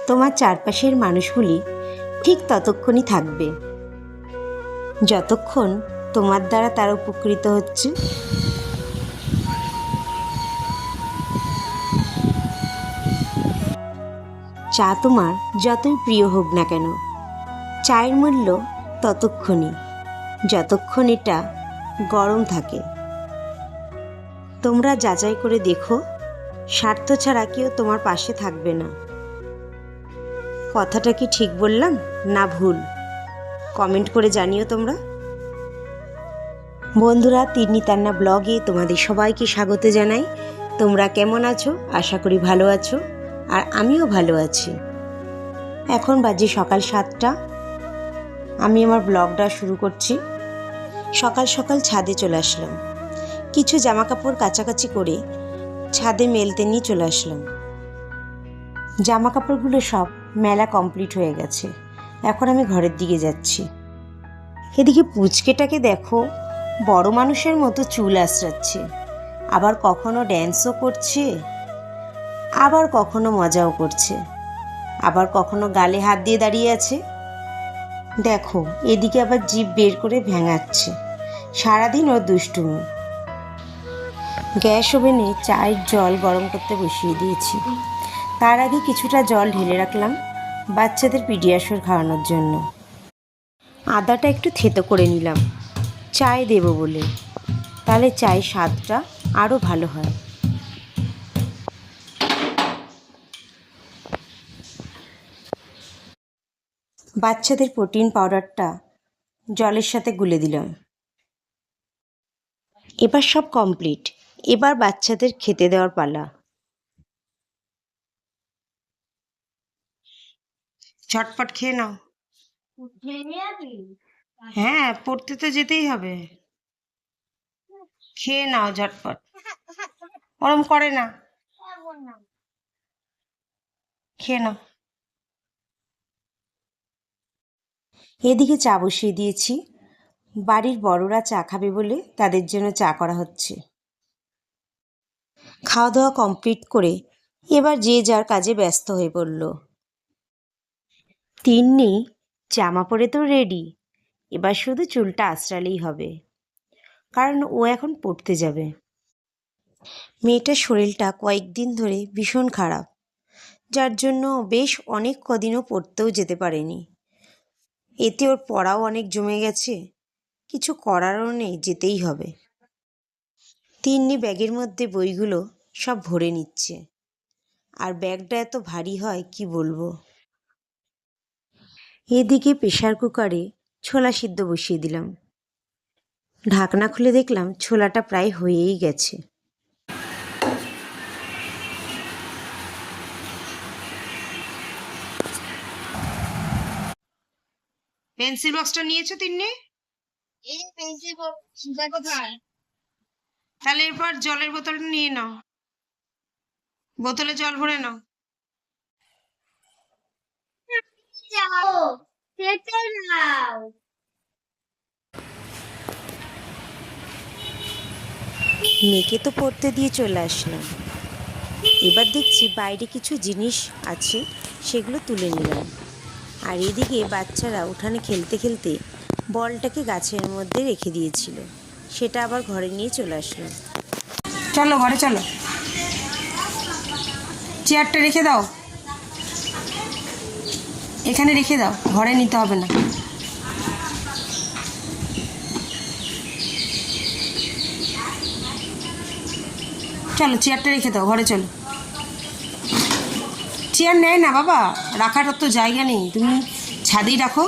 তোমার চারপাশের মানুষগুলি ঠিক ততক্ষণই থাকবে যতক্ষণ তোমার দ্বারা তারা উপকৃত হচ্ছে। চা তোমার যতই প্রিয় হোক না কেন, চায়ের মূল্য ততক্ষণই যতক্ষণ এটা গরম থাকে। তোমরা যাচাই করে দেখো, স্বার্থ ছাড়া কেউ তোমার পাশে থাকবে না। কথাটা কি ঠিক বললাম না ভুল? কমেন্ট করে জানিও তোমরা। বন্ধুরা, তিন্নি তান্না ব্লগে তোমাদের সবাইকে স্বাগত জানাই। তোমরা কেমন আছো? আশা করি ভালো আছো, আর আমিও ভালো আছি। এখন বাজে সকাল 7টা। আমি আমার ব্লগটা শুরু করছি। সকাল সকাল ছাদে চলে আসলাম, কিছু জামা কাপড় কাচাকাচি করে ছাদে মেলতে নিয়ে চলে আসলাম। জামা কাপড়গুলো সব মেলা কমপ্লিট হয়ে গেছে। এখন আমি ঘরের দিকে যাচ্ছি। এদিকে পুচকেটাকে দেখো, বড় মানুষের মতো চুল আঁচড়াচ্ছে, আবার কখনো ড্যান্সও করছে, আবার কখনো মজাও করছে, আবার কখনো গালে হাত দিয়ে দাঁড়িয়ে আছে। দেখো, এদিকে আবার জিভ বের করে ভেঙাচ্ছে। সারাদিন ওর দুষ্টুমি। গ্যাস ওভেনে চায়ের জল গরম করতে বসিয়ে দিয়েছি। তার আগে কিছুটা জল ঢেলে রাখলাম বাচ্চাদের পিডিয়াশোর খাওয়ানোর জন্য। আদাটা একটু থেতো করে নিলাম চায়ে দেব বলে, তাহলে চায়ের স্বাদটা আরও ভালো হয়। বাচ্চাদের প্রোটিন পাউডারটা জলের সাথে গুলে দিলাম। এবার সব কমপ্লিট। এবার বাচ্চাদের খেতে দেওয়ার পালা। ঝটপট খেয়ে নাও। হ্যাঁ, পড়তে তো যেতেই হবে। খেয়ে নাও ঝটপট, ওরম করে না। খেয়ে নাও। এদিকে চা বসিয়ে দিয়েছি। বাড়ির বড়রা চা খাবে বলে তাদের জন্য চা করা হচ্ছে। খাওয়া দাওয়া কমপ্লিট করে এবার যে যার কাজে ব্যস্ত হয়ে পড়ল। তিন্নি জামা পরে তো রেডি, এবার শুধু চুলটা আঁচড়ালেই হবে, কারণ ও এখন পড়তে যাবে। মেয়েটার শরীরটা কয়েকদিন ধরে ভীষণ খারাপ, যার জন্য বেশ অনেক কদিনও পড়তেও যেতে পারেনি। এতে ওর পড়াও অনেক জমে গেছে। কিছু করারও নেই, যেতেই হবে। তিন্নি ব্যাগের মধ্যে বইগুলো সব ভরে নিচ্ছে, আর ব্যাগটা এত ভারী হয় কি বলবো। এদিকে প্রেসার কুকারে ছোলা সিদ্ধ বসিয়ে দিলাম। ঢাকনা খুলে দেখলাম ছোলাটা প্রায় হয়েই গেছে। পেন্সিল বক্সটা নিয়েছো তিন্নি? এই পেন্সিল বক্সটা কোথায়? তাহলে এরপর জলের বোতলটা নিয়ে নাও, বোতলে জল ভরে নাও। যাও, খেতে নাও। মেয়েকে তো পড়তে দিয়ে চলে আসলাম। এবার দেখছি বাইরে কিছু জিনিস আছে, সেগুলো তুলে নিলাম। আর এদিকে বাচ্চারা উঠানে খেলতে খেলতে বলটাকে গাছের মধ্যে রেখে দিয়েছিল, সেটা আবার ঘরে নিয়ে চলে আসলাম। চলো ঘরে চলো, চেয়ারটা রেখে দাও, এখানে রেখে দাও, ঘরে নিতে হবে না। চলো চেয়ারটা রেখে দাও, ঘরে চলো। চেয়ার নেয় না বাবা, রাখার তো জায়গা নেই, তুমি ছাদেই রাখো।